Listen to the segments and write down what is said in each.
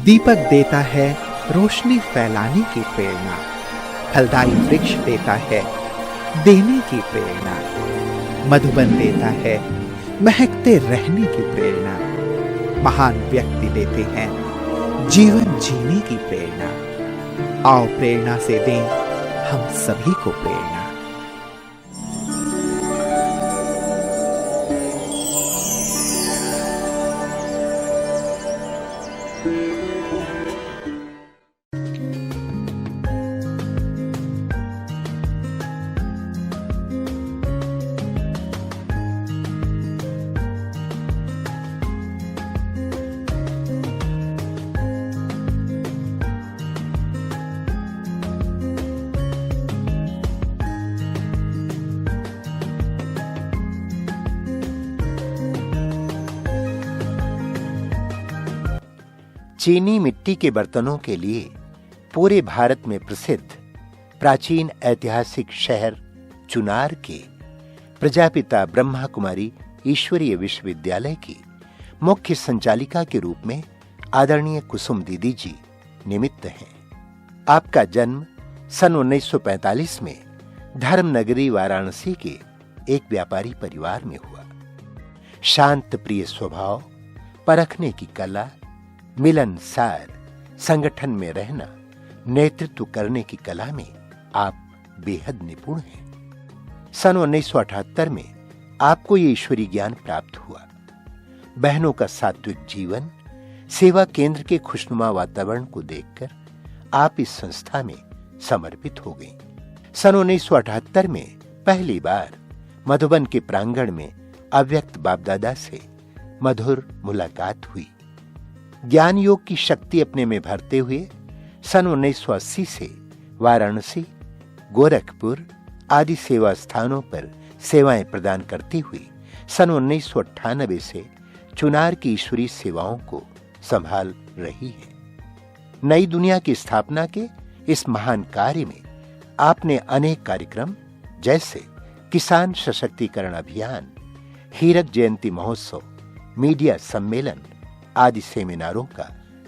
दीपक देता है रोशनी फैलाने की प्रेरणा, फलदायी वृक्ष देता है देने की प्रेरणा, मधुबन देता है महकते रहने की प्रेरणा, महान व्यक्ति देते हैं जीवन जीने की प्रेरणा। आओ प्रेरणा से दें हम सभी को प्रेरणा। चीनी मिट्टी के बर्तनों के लिए पूरे भारत में प्रसिद्ध प्राचीन ऐतिहासिक शहर चुनार के प्रजापिता ब्रह्मा कुमारी ईश्वरीय विश्वविद्यालय की मुख्य संचालिका के रूप में आदरणीय कुसुम दीदी जी निमित्त हैं। आपका जन्म सन 1945 में धर्मनगरी वाराणसी के एक व्यापारी परिवार में हुआ। शांत प्रिय स्वभाव, परखने की कला, मिलनसार, संगठन में रहना, नेतृत्व करने की कला में आप बेहद निपुण हैं। सन 1978 में आपको ये ईश्वरी ज्ञान प्राप्त हुआ। बहनों का सात्विक जीवन, सेवा केंद्र के खुशनुमा वातावरण को देखकर आप इस संस्था में समर्पित हो गईं। सन 1978 में पहली बार मधुबन के प्रांगण में अव्यक्त बापदादा से मधुर मुलाकात हुई। ज्ञान योग की शक्ति अपने में भरते हुए सन 1980 से वाराणसी, गोरखपुर आदि सेवा स्थानों पर सेवाएं प्रदान करती हुई सन 1998 से चुनार की ईश्वरीय सेवाओं को संभाल रही है। नई दुनिया की स्थापना के इस महान कार्य में आपने अनेक कार्यक्रम जैसे किसान सशक्तिकरण अभियान, हीरक जयंती महोत्सव, मीडिया सम्मेलन आदि सेमिनारों का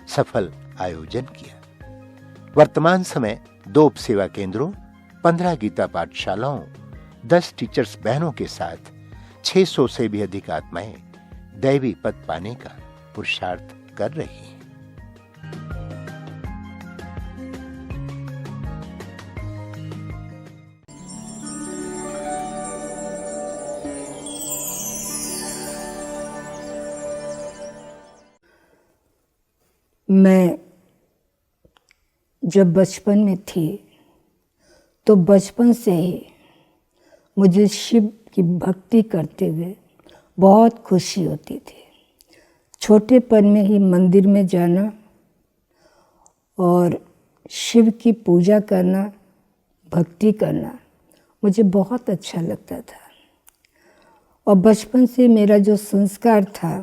सफल आयोजन किया। वर्तमान समय 2 उपसेवा केंद्रों, 15 गीता पाठशालाओं, 10 टीचर्स बहनों के साथ 600 से भी अधिक आत्माएं दैवी पद पाने का पुरुषार्थ कर रही हैं। मैं जब बचपन में थी तो बचपन से ही मुझे शिव की भक्ति करते हुए बहुत खुशी होती थी। छोटेपन में ही मंदिर में जाना और शिव की पूजा करना, भक्ति करना मुझे बहुत अच्छा लगता था। और बचपन से मेरा जो संस्कार था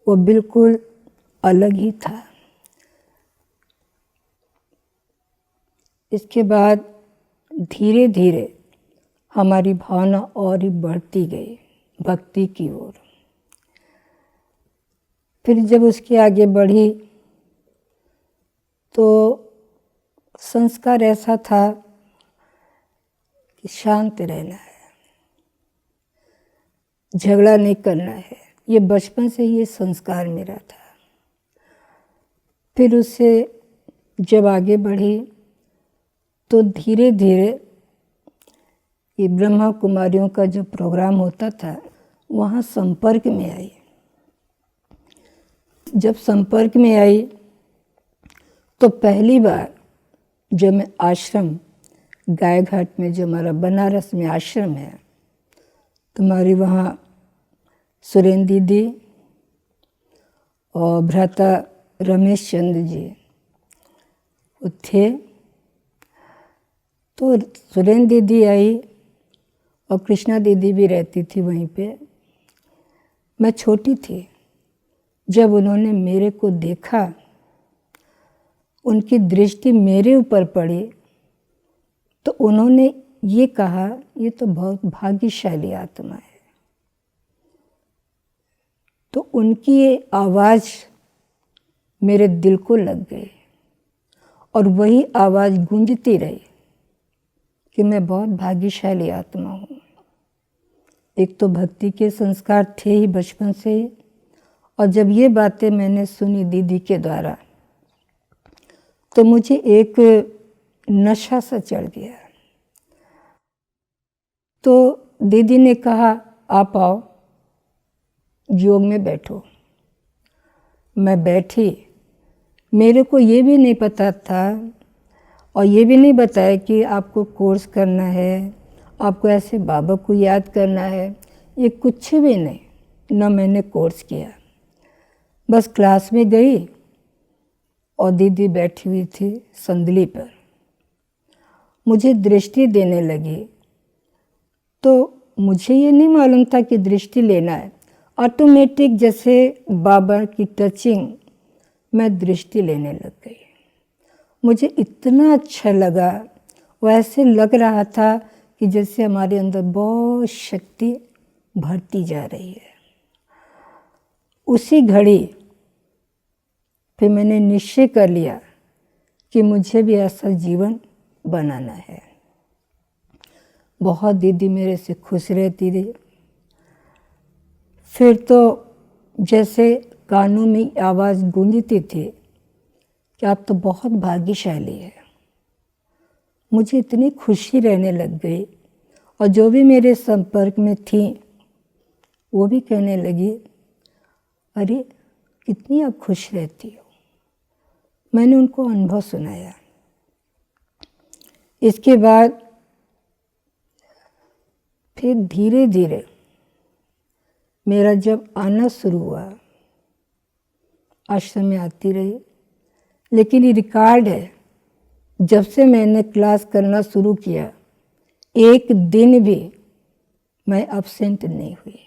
वो बिल्कुल अलग ही था। इसके बाद धीरे धीरे हमारी भावना और ही बढ़ती गई भक्ति की ओर। फिर जब उसके आगे बढ़ी तो संस्कार ऐसा था कि शांत रहना है, झगड़ा नहीं करना है। ये बचपन से ये संस्कार मेरा था। फिर उससे जब आगे बढ़ी तो धीरे धीरे ये ब्रह्मा कुमारियों का जो प्रोग्राम होता था वहाँ संपर्क में आई। जब संपर्क में आई तो पहली बार जब मैं आश्रम गायघाट में, जो हमारा बनारस में आश्रम है, तो हमारी वहाँ सुरेंद्र दीदी और भ्राता रमेश चंद्र जी वो थे। तो सुरेंद्र दीदी आई और कृष्णा दीदी भी रहती थी वहीं पे। मैं छोटी थी। जब उन्होंने मेरे को देखा, उनकी दृष्टि मेरे ऊपर पड़ी, तो उन्होंने ये कहा, ये तो बहुत भाग्यशाली आत्मा है। तो उनकी ये आवाज़ मेरे दिल को लग गई और वही आवाज़ गूंजती रही कि मैं बहुत भाग्यशाली आत्मा हूँ। एक तो भक्ति के संस्कार थे ही बचपन से ही, और जब ये बातें मैंने सुनी दीदी के द्वारा तो मुझे एक नशा सा चढ़ गया। तो दीदी ने कहा आप आओ योग में बैठो। मैं बैठी। मेरे को ये भी नहीं पता था और ये भी नहीं बताया कि आपको कोर्स करना है, आपको ऐसे बाबा को याद करना है, ये कुछ भी नहीं। ना मैंने कोर्स किया, बस क्लास में गई और दीदी बैठी हुई थी संदली पर, मुझे दृष्टि देने लगी। तो मुझे ये नहीं मालूम था कि दृष्टि लेना है, ऑटोमेटिक जैसे बाबा की टचिंग मैं दृष्टि लेने लग गई। मुझे इतना अच्छा लगा, वैसे लग रहा था कि जैसे हमारे अंदर बहुत शक्ति भरती जा रही है। उसी घड़ी फिर मैंने निश्चय कर लिया कि मुझे भी ऐसा जीवन बनाना है। बहुत दीदी मेरे से खुश रहती रही। फिर तो जैसे कानों में आवाज़ गूंजती थी कि आप तो बहुत भाग्यशाली है। मुझे इतनी खुशी रहने लग गई और जो भी मेरे संपर्क में थी वो भी कहने लगी अरे कितनी आप खुश रहती हो। मैंने उनको अनुभव सुनाया। इसके बाद फिर धीरे धीरे मेरा जब आना शुरू हुआ, आश्रम में आती रही, लेकिन ये रिकॉर्ड है जब से मैंने क्लास करना शुरू किया एक दिन भी मैं अब्सेंट नहीं हुई।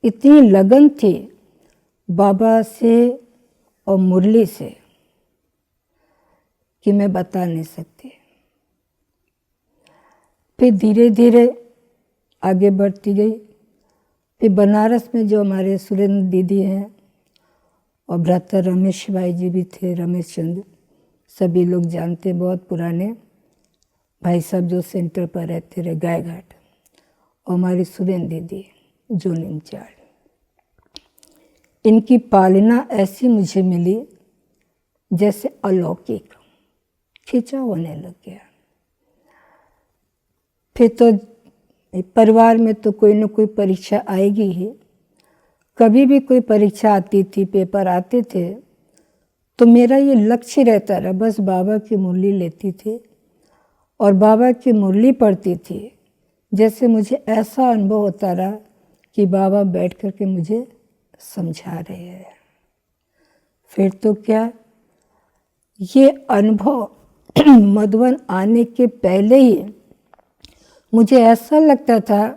इतनी लगन थी बाबा से और मुरली से कि मैं बता नहीं सकती। फिर धीरे धीरे आगे बढ़ती गई। फिर बनारस में जो हमारे सुरेंद्र दीदी हैं और भ्राता रमेश भाई जी भी थे, रमेश चंद्र, सभी लोग जानते, बहुत पुराने भाई साहब जो सेंटर पर रहते रहे गाय घाट, और हमारी सुरेंद्र दीदी जोन इंचार्ज। इनकी पालना ऐसी मुझे मिली जैसे अलौकिक, खिंचा होने लग गया। फिर तो परिवार में तो कोई न कोई परीक्षा आएगी ही। कभी भी कोई परीक्षा आती थी, पेपर आते थे, तो मेरा ये लक्ष्य रहता रहा, बस बाबा की मुरली लेती थी और बाबा की मुरली पढ़ती थी। जैसे मुझे ऐसा अनुभव होता रहा कि बाबा बैठ कर के मुझे समझा रहे हैं। फिर तो क्या, ये अनुभव मधुबन आने के पहले ही मुझे ऐसा लगता था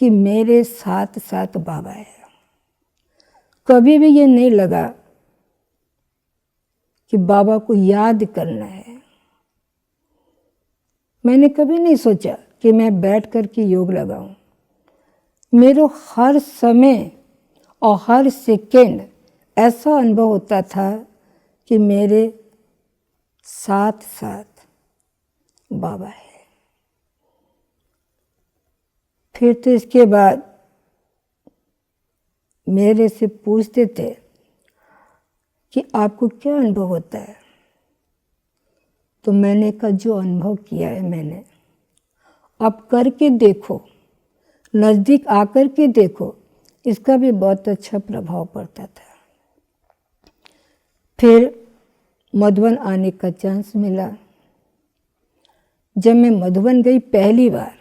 कि मेरे साथ साथ बाबा है। कभी भी ये नहीं लगा कि बाबा को याद करना है। मैंने कभी नहीं सोचा कि मैं बैठ कर के योग लगाऊं। मेरे हर समय और हर सेकेंड ऐसा अनुभव होता था कि मेरे साथ साथ बाबा है। फिर तो इसके बाद मेरे से पूछते थे कि आपको क्या अनुभव होता है। तो मैंने कहा जो अनुभव किया है मैंने, आप करके देखो, नज़दीक आकर के देखो, इसका भी बहुत अच्छा प्रभाव पड़ता था। फिर मधुबन आने का चांस मिला। जब मैं मधुबन गई पहली बार,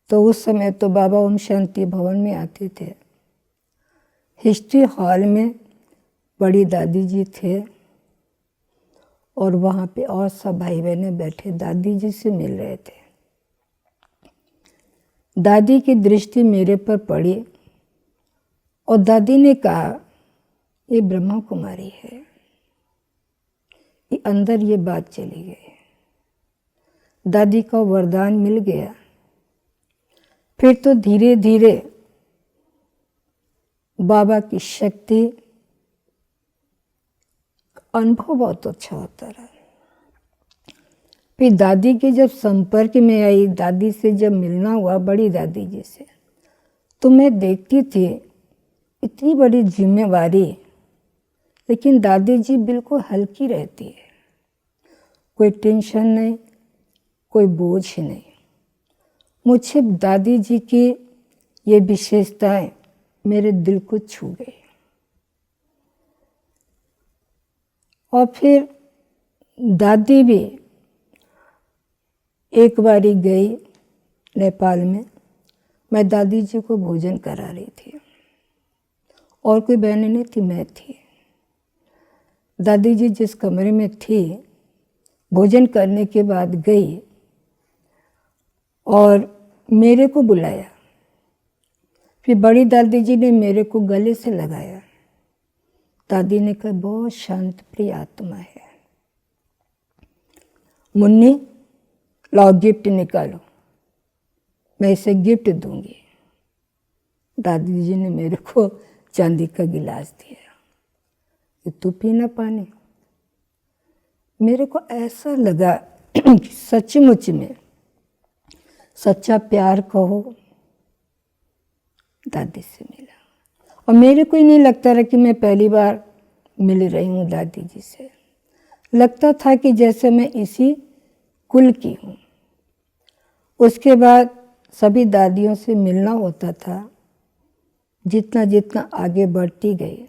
तो उस समय तो बाबा ओम शांति भवन में आते थे। हिस्ट्री हॉल में बड़ी दादी जी थे और वहाँ पे और सब भाई बहनें बैठे दादी जी से मिल रहे थे। दादी की दृष्टि मेरे पर पड़ी और दादी ने कहा ये ब्रह्मा कुमारी है। ये अंदर ये बात चली गई। दादी का वरदान मिल गया। फिर तो धीरे धीरे बाबा की शक्ति अनुभव बहुत अच्छा होता रहा। फिर दादी के जब संपर्क में आई, दादी से जब मिलना हुआ, बड़ी दादी जी से, तो मैं देखती थी इतनी बड़ी जिम्मेवारी, लेकिन दादी जी बिल्कुल हल्की रहती है, कोई टेंशन नहीं, कोई बोझ नहीं। मुझे दादी जी की ये विशेषताएं मेरे दिल को छू गई। और फिर दादी भी एक बारी गई नेपाल में, मैं दादी जी को भोजन करा रही थी, और कोई बहनें नहीं थी, मैं थी। दादी जी जिस कमरे में थी, भोजन करने के बाद गई और मेरे को बुलाया। फिर बड़ी दादी जी ने मेरे को गले से लगाया। दादी ने कहा, बहुत शांत प्रिय आत्मा है, मुन्नी लाओ गिफ्ट निकालो, मैं इसे गिफ्ट दूंगी। दादी जी ने मेरे को चांदी का गिलास दिया, ये तू पीना पानी। मेरे को ऐसा लगा कि सचमुच में सच्चा प्यार कहो दादी से मिला। और मेरे को ही नहीं लगता रहा कि मैं पहली बार मिल रही हूँ दादी जी से। लगता था कि जैसे मैं इसी कुल की हूँ। उसके बाद सभी दादियों से मिलना होता था। जितना जितना आगे बढ़ती गई,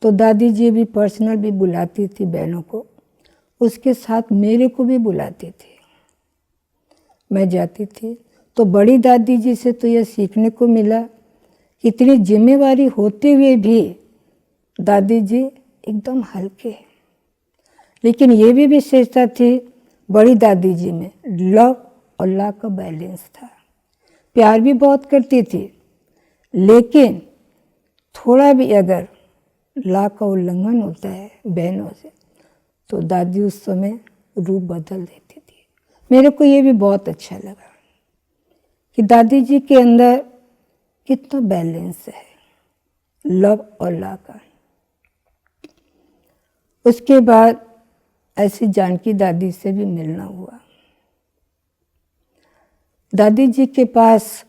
तो दादी जी भी पर्सनल भी बुलाती थी बहनों को, उसके साथ मेरे को भी बुलाती थी। मैं जाती थी तो बड़ी दादी जी से तो यह सीखने को मिला कि इतनी जिम्मेवारी होते हुए भी दादी जी एकदम हल्के। लेकिन ये भी विशेषता थी बड़ी दादी जी में, लव और ला का बैलेंस था। प्यार भी बहुत करती थी, लेकिन थोड़ा भी अगर ला का उल्लंघन होता है बहनों से, तो दादी उस समय रूप बदल देती थी। मेरे को ये भी बहुत अच्छा लगा कि दादी जी के अंदर कितना बैलेंस है लव और ला का। उसके बाद ऐसी जानकी दादी से भी मिलना हुआ। दादी जी के पास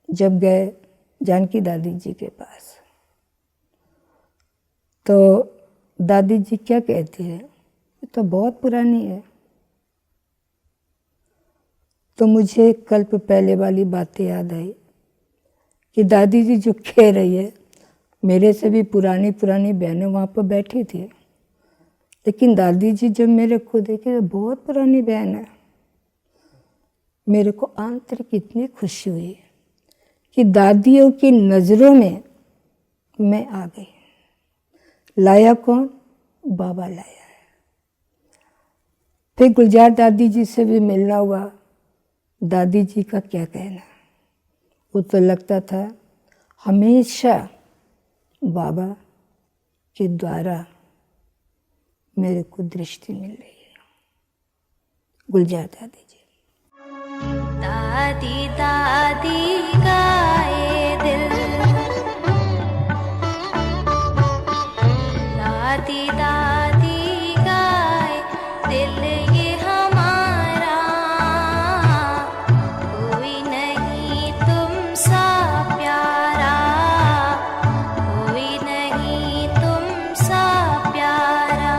जब गए, जानकी दादी जी के पास, तो दादी जी क्या कहती है, ये तो बहुत पुरानी है। तो मुझे कल्प पहले वाली बातें याद आई कि दादी जी जो कह रही है, मेरे से भी पुरानी पुरानी बहनें वहाँ पर बैठी थी, लेकिन दादी जी जब मेरे को देखे, बहुत पुरानी बहन है। मेरे को आंतरिक इतनी खुशी हुई कि दादियों की नज़रों में मैं आ गई। लाया कौन? बाबा लाया है। फिर गुलजार दादी जी से भी मिलना हुआ। दादी जी का क्या कहना, वो तो लगता था हमेशा बाबा के द्वारा मेरे को दृष्टि मिल रही है। गुलजार दादी जी। दादी दादी गाए दिल, दादी दादी गाए दिल, ये हमारा कोई नहीं तुम सा प्यारा, कोई नहीं तुम सा प्यारा।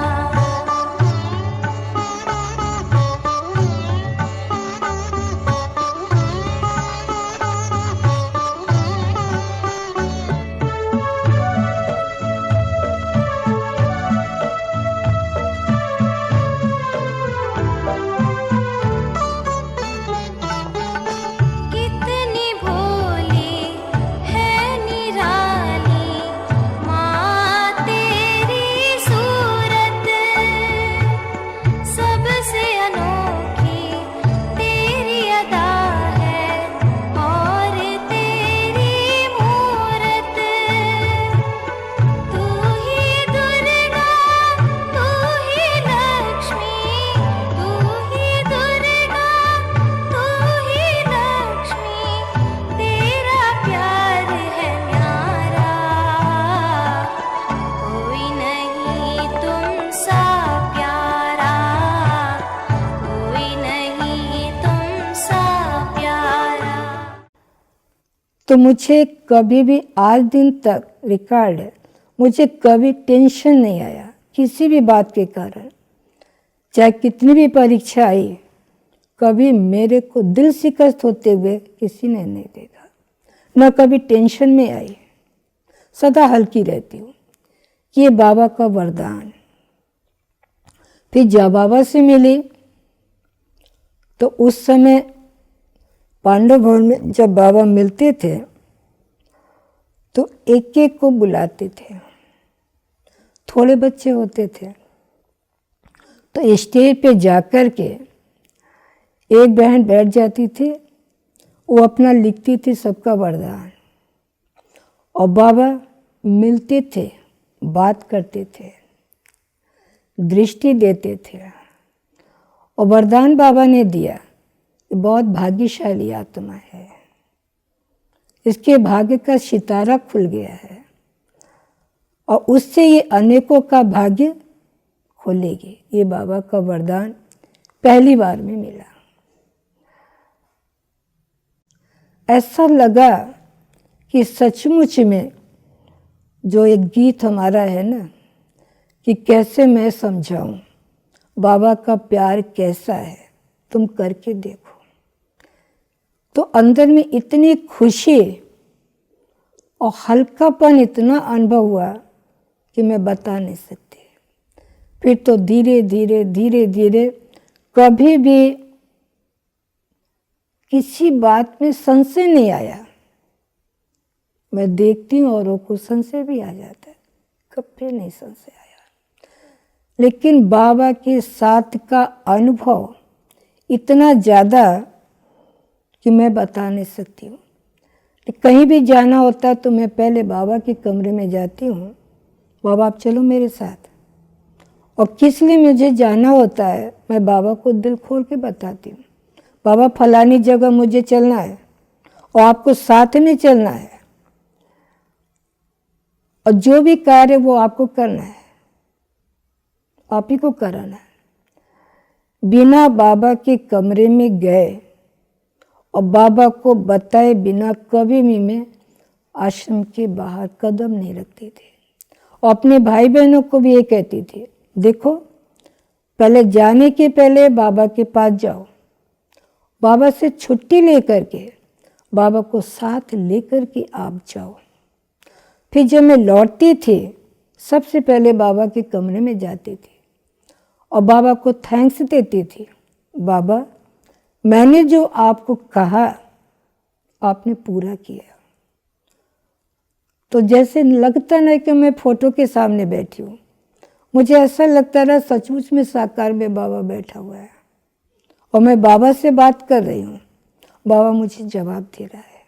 तो मुझे कभी भी आज दिन तक रिकॉर्ड है, मुझे कभी टेंशन नहीं आया किसी भी बात के कारण। चाहे कितनी भी परीक्षा आई, कभी मेरे को दिल शिकस्त होते हुए किसी ने नहीं देखा, न कभी टेंशन में आई। सदा हल्की रहती हूँ। ये बाबा का वरदान। फिर जब बाबा से मिली तो उस समय पांडव भवन में जब बाबा मिलते थे तो एक एक को बुलाते थे। थोड़े बच्चे होते थे तो स्टेज पे जाकर के एक बहन बैठ जाती थी, वो अपना लिखती थी सबका वरदान, और बाबा मिलते थे, बात करते थे, दृष्टि देते थे। और वरदान बाबा ने दिया, बहुत भाग्यशाली आत्मा है, इसके भाग्य का सितारा खुल गया है और उससे ये अनेकों का भाग्य खोलेगी। ये बाबा का वरदान पहली बार में मिला। ऐसा लगा कि सचमुच में जो एक गीत हमारा है ना कि कैसे मैं समझाऊं बाबा का प्यार कैसा है, तुम करके देखो। तो अंदर में इतनी खुशी और हल्कापन इतना अनुभव हुआ कि मैं बता नहीं सकती। फिर तो धीरे धीरे धीरे धीरे कभी भी किसी बात में संशय नहीं आया। मैं देखती हूँ औरों को संशय भी आ जाता है, कभी नहीं संशय आया। लेकिन बाबा के साथ का अनुभव इतना ज़्यादा कि मैं बता नहीं सकती हूँ। कहीं भी जाना होता है तो मैं पहले बाबा के कमरे में जाती हूँ, बाबा आप चलो मेरे साथ। और किस लिए मुझे जाना होता है मैं बाबा को दिल खोल के बताती हूँ, बाबा फलानी जगह मुझे चलना है और आपको साथ में चलना है, और जो भी कार्य वो आपको करना है, आप ही को कराना है। बिना बाबा के कमरे में गए और बाबा को बताए बिना कभी भी मैं आश्रम के बाहर कदम नहीं रखती थी। और अपने भाई बहनों को भी ये कहती थी, देखो पहले जाने के पहले बाबा के पास जाओ, बाबा से छुट्टी लेकर के बाबा को साथ लेकर के आप जाओ। फिर जब मैं लौटती थी सबसे पहले बाबा के कमरे में जाती थी और बाबा को थैंक्स देती थी, बाबा मैंने जो आपको कहा आपने पूरा किया। तो जैसे लगता नहीं कि मैं फोटो के सामने बैठी हूँ, मुझे ऐसा लगता रहा सचमुच में साकार में बाबा बैठा हुआ है और मैं बाबा से बात कर रही हूँ, बाबा मुझे जवाब दे रहा है।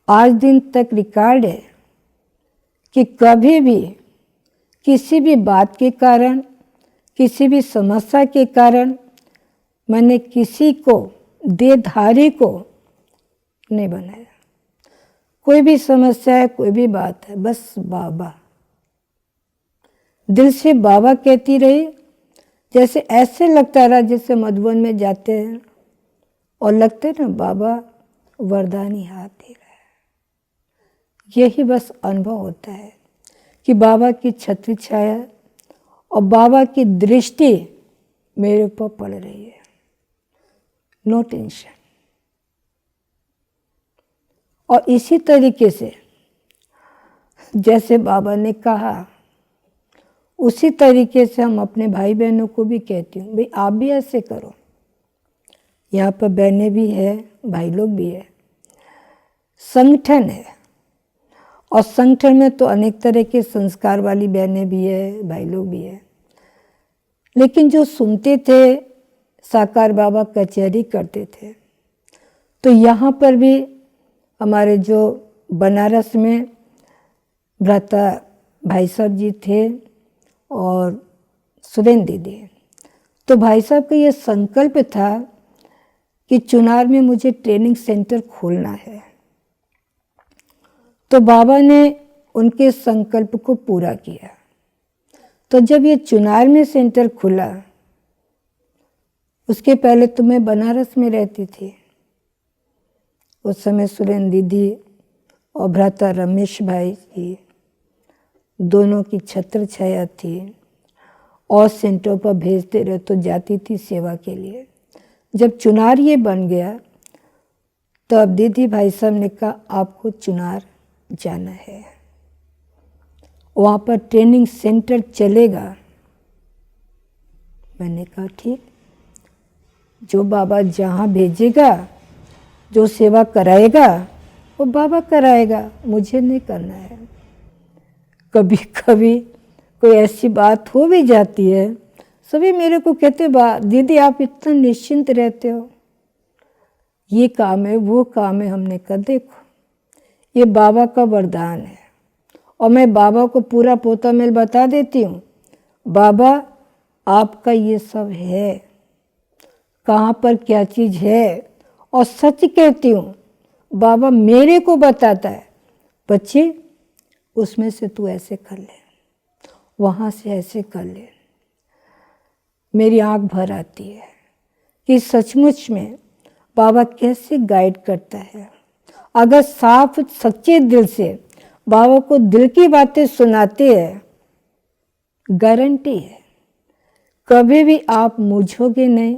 आज दिन तक रिकॉर्ड है कि कभी भी किसी भी बात के कारण, किसी भी समस्या के कारण मैंने किसी को देहधारी को नहीं बनाया। कोई भी समस्या है, कोई भी बात है, बस बाबा, दिल से बाबा कहती रही। जैसे ऐसे लगता रहा जैसे मधुबन में जाते हैं और लगते ना बाबा वरदानी हाथ दे रहा है। यही बस अनुभव होता है कि बाबा की छत्र छाया और बाबा की दृष्टि मेरे ऊपर पड़ रही है। No tension. और इसी तरीके से जैसे बाबा ने कहा उसी तरीके से हम अपने भाई बहनों को भी कहती हूँ, भाई आप भी ऐसे करो। यहाँ पर बहनें भी है, भाई लोग भी है। संगठन है और संगठन में तो अनेक तरह के संस्कार वाली बहनें भी है, भाई लोग भी है। लेकिन जो सुनते थे साकार बाबा कचहरी करते थे, तो यहाँ पर भी हमारे जो बनारस में भ्राता भाई साहब जी थे और सुरेंद्र दीदी, तो भाई साहब का ये संकल्प था कि चुनार में मुझे ट्रेनिंग सेंटर खोलना है। तो बाबा ने उनके संकल्प को पूरा किया। तो जब ये चुनार में सेंटर खुला, उसके पहले तो मैं बनारस में रहती थी। उस समय सुरेन दीदी और भ्राता रमेश भाई जी दोनों की छत्र छाया थी और सेंटरों पर भेजते रहे तो जाती थी सेवा के लिए। जब चुनार ये बन गया तो अब दीदी भाई साहब ने कहा आपको चुनार जाना है, वहाँ पर ट्रेनिंग सेंटर चलेगा। मैंने कहा ठीक, जो बाबा जहाँ भेजेगा, जो सेवा कराएगा वो बाबा कराएगा, मुझे नहीं करना है। कभी कभी कोई ऐसी बात हो भी जाती है, सभी मेरे को कहते दीदी आप इतना निश्चिंत रहते हो, ये काम है वो काम है। हमने कहा देखो ये बाबा का वरदान है और मैं बाबा को पूरा पोता मेल बता देती हूँ, बाबा आपका ये सब है, कहाँ पर क्या चीज़ है, और सच कहती हूँ बाबा मेरे को बताता है, बच्चे उसमें से तू ऐसे कर ले, वहाँ से ऐसे कर ले। मेरी आँख भर आती है कि सचमुच में बाबा कैसे गाइड करता है। अगर साफ सच्चे दिल से बाबा को दिल की बातें सुनाते हैं, गारंटी है कभी भी आप मूझोगे नहीं,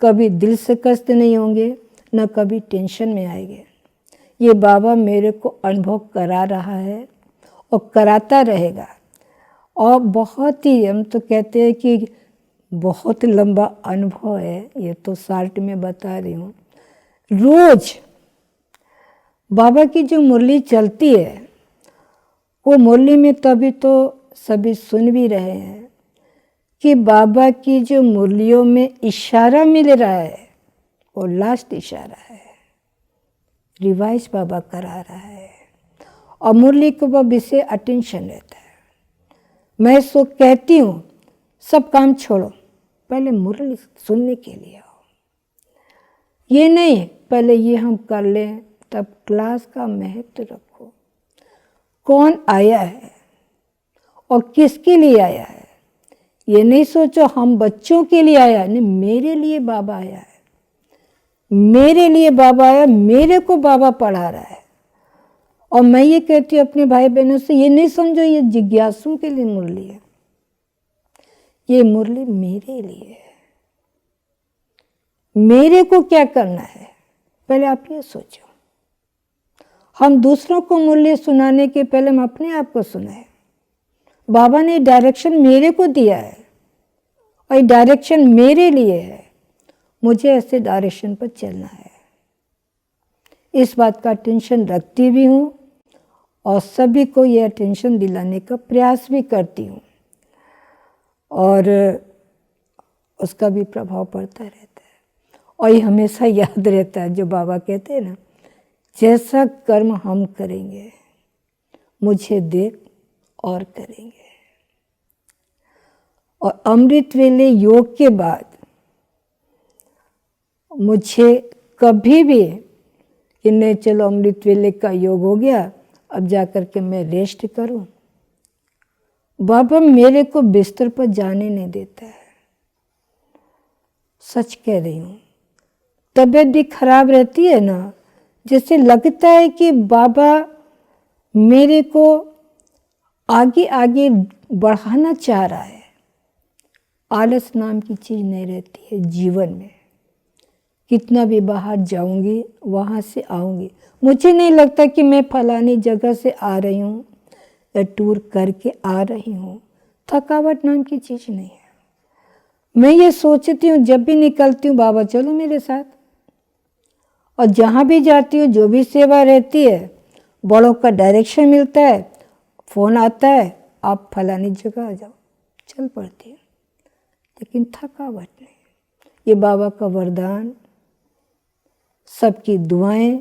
कभी दिल से कष्ट नहीं होंगे, न कभी टेंशन में आएंगे। ये बाबा मेरे को अनुभव करा रहा है और कराता रहेगा। और बहुत ही, हम तो कहते हैं कि बहुत लंबा अनुभव है, ये तो शार्ट में बता रही हूँ। रोज बाबा की जो मुरली चलती है, वो मुरली में तभी तो सभी सुन भी रहे हैं कि बाबा की जो मुरलियों में इशारा मिल रहा है वो लास्ट इशारा है, रिवाइज बाबा करा रहा है और मुरली को वो विषय अटेंशन रहता है। मैं सो कहती हूँ सब काम छोड़ो, पहले मुरली सुनने के लिए आओ। ये नहीं पहले ये हम कर लें, तब क्लास का महत्व रखो। कौन आया है और किसके लिए आया है, ये नहीं सोचो हम बच्चों के लिए आया है, नहीं, मेरे लिए बाबा आया है, मेरे लिए बाबा आया, मेरे को बाबा पढ़ा रहा है। और मैं ये कहती हूँ अपने भाई बहनों से, ये नहीं समझो ये जिज्ञासुओं के लिए मुरली है, ये मुरली मेरे लिए है। मेरे को क्या करना है पहले आप ये सोचो। हम दूसरों को मुरली सुनाने के पहले हम अपने आप को सुनाए। बाबा ने डायरेक्शन मेरे को दिया है और ये डायरेक्शन मेरे लिए है, मुझे ऐसे डायरेक्शन पर चलना है। इस बात का टेंशन रखती भी हूँ और सभी को यह टेंशन दिलाने का प्रयास भी करती हूँ और उसका भी प्रभाव पड़ता रहता है। और ये हमेशा याद रहता है जो बाबा कहते हैं ना, जैसा कर्म हम करेंगे मुझे देख और करेंगे। और अमृत वेले योग के बाद मुझे कभी भी कि नहीं चलो अमृत वेले का योग हो गया, अब जाकर के मैं रेस्ट करूं, बाबा मेरे को बिस्तर पर जाने नहीं देता है। सच कह रही हूँ, तबीयत भी खराब रहती है ना, जैसे लगता है कि बाबा मेरे को आगे आगे बढ़ाना चाह रहा है। आलस नाम की चीज़ नहीं रहती है जीवन में। कितना भी बाहर जाऊंगी वहाँ से आऊंगी, मुझे नहीं लगता कि मैं फलानी जगह से आ रही हूँ या टूर करके आ रही हूँ। थकावट नाम की चीज़ नहीं है। मैं ये सोचती हूँ जब भी निकलती हूँ, बाबा चलो मेरे साथ। और जहाँ भी जाती हूँ, जो भी सेवा रहती है, बड़ों का डायरेक्शन मिलता है, फ़ोन आता है आप फलानी जगह आ जाओ, चल पड़ती है। लेकिन थकावट नहीं। ये बाबा का वरदान, सबकी दुआएं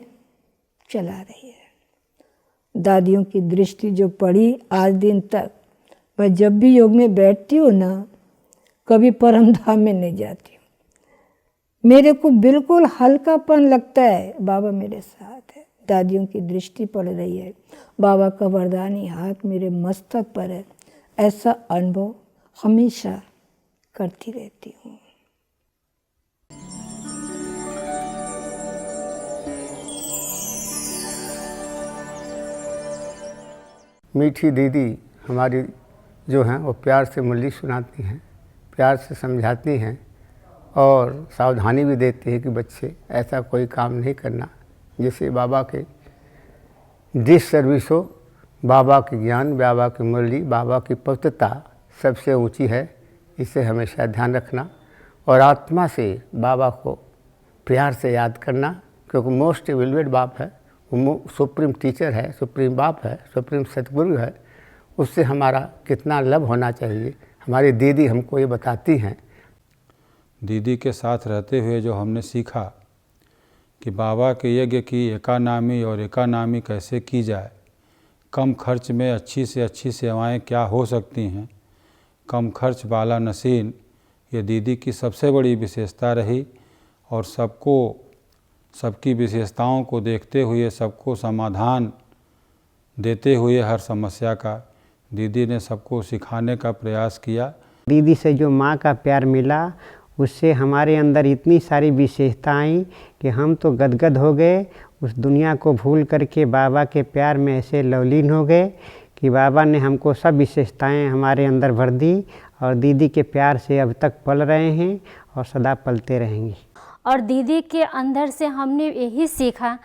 चला रही है। दादियों की दृष्टि जो पड़ी आज दिन तक, मैं जब भी योग में बैठती हूँ ना, कभी परम धाम में नहीं जाती हूँ। मेरे को बिल्कुल हल्कापन लगता है, बाबा मेरे साथ है। दादियों की दृष्टि पड़ रही है, बाबा का वरदानी हाथ मेरे मस्तक पर है, ऐसा अनुभव हमेशा करती रहती हूँ। मीठी दीदी हमारी जो हैं वो प्यार से मुरली सुनाती हैं, प्यार से समझाती हैं और सावधानी भी देती है कि बच्चे ऐसा कोई काम नहीं करना जिससे बाबा के डिस सर्विस हो। बाबा की ज्ञान, बाबा की मुरली, बाबा की पवित्रता सबसे ऊंची है, इसे हमेशा ध्यान रखना और आत्मा से बाबा को प्यार से याद करना, क्योंकि मोस्ट एवेल्युएट बाप है, वो सुप्रीम टीचर है, सुप्रीम बाप है, सुप्रीम सतगुरु है। उससे हमारा कितना लव होना चाहिए, हमारी दीदी हमको ये बताती हैं। दीदी के साथ रहते हुए जो हमने सीखा कि बाबा के यज्ञ की एकानामी और एकानामी कैसे की जाए, कम खर्च में अच्छी से अच्छी सेवाएं क्या हो सकती हैं, कम खर्च वाला नसीन, ये दीदी की सबसे बड़ी विशेषता रही और सबकी विशेषताओं को देखते हुए सबको समाधान देते हुए हर समस्या का दीदी ने सबको सिखाने का प्रयास किया। दीदी से जो माँ का प्यार मिला उससे हमारे अंदर इतनी सारी विशेषताएं आई कि हम तो गदगद हो गए, उस दुनिया को भूल करके बाबा के प्यार में ऐसे लवलीन हो गए कि बाबा ने हमको सब विशेषताएं हमारे अंदर भर दी और दीदी के प्यार से अब तक पल रहे हैं और सदा पलते रहेंगे। और दीदी के अंदर से हमने यही सीखा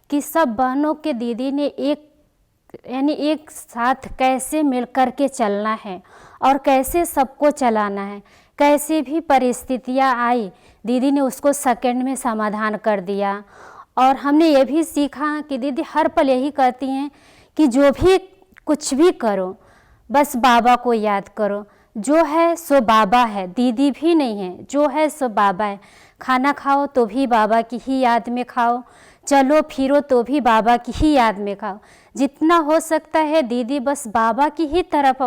कि सब बहनों के दीदी ने एक साथ कैसे मिल कर के चलना है और कैसे सबको चलाना है। कैसे भी परिस्थितियाँ आई, दीदी ने उसको सेकंड में समाधान कर दिया। और हमने ये भी सीखा कि दीदी हर पल यही कहती हैं कि जो भी कुछ भी करो बस बाबा को याद करो, जो है सो बाबा है, दीदी भी नहीं है, जो है सो बाबा है। खाना खाओ तो भी बाबा की ही याद में खाओ, चलो फिरो तो भी बाबा की ही याद में खाओ। जितना हो सकता है दीदी बस बाबा की ही तरफ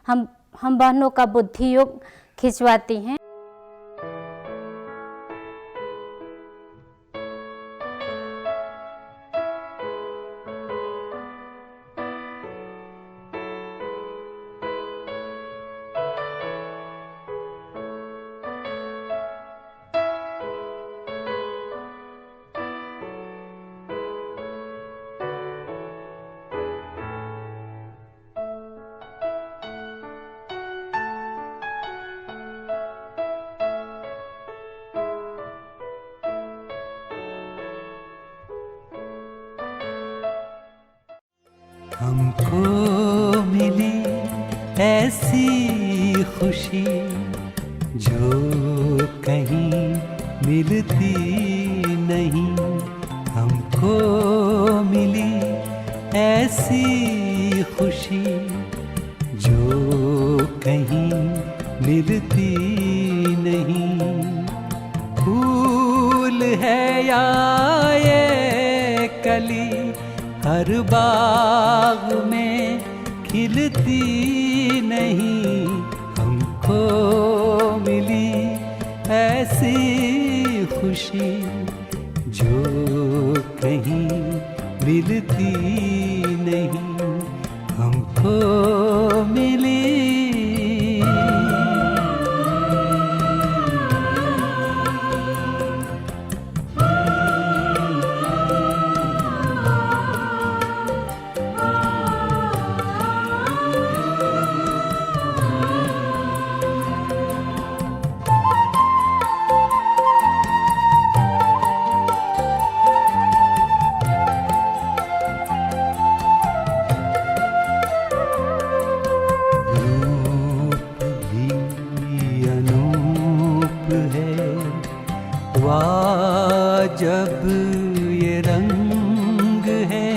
हम बहनों का बुद्धि योग खिंचवाती हैं। हमको मिली ऐसी खुशी जो कहीं मिलती नहीं, हमको मिली ऐसी खुशी जो कहीं मिलती नहीं। फूल है या ये कली हर बाग में खिलती नहीं, हमको मिली ऐसी खुशी जो कहीं मिलती नहीं, हमको मिली। जब ये रंग है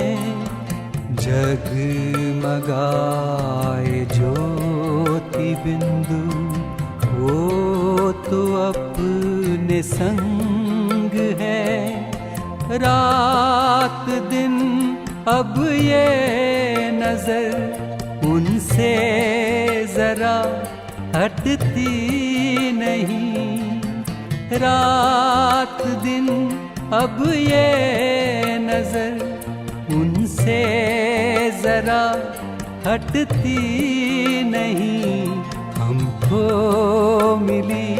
जगमगाए ज्योति बिंदु, वो तो अपने संग है। रात दिन अब ये नजर उनसे जरा हटती नहीं, रात दिन अब ये नजर उनसे जरा हटती नहीं, हमको मिली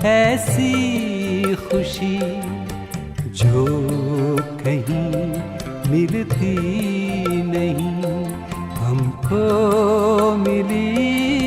ऐसी खुशी जो कहीं मिलती नहीं, हम खो मिली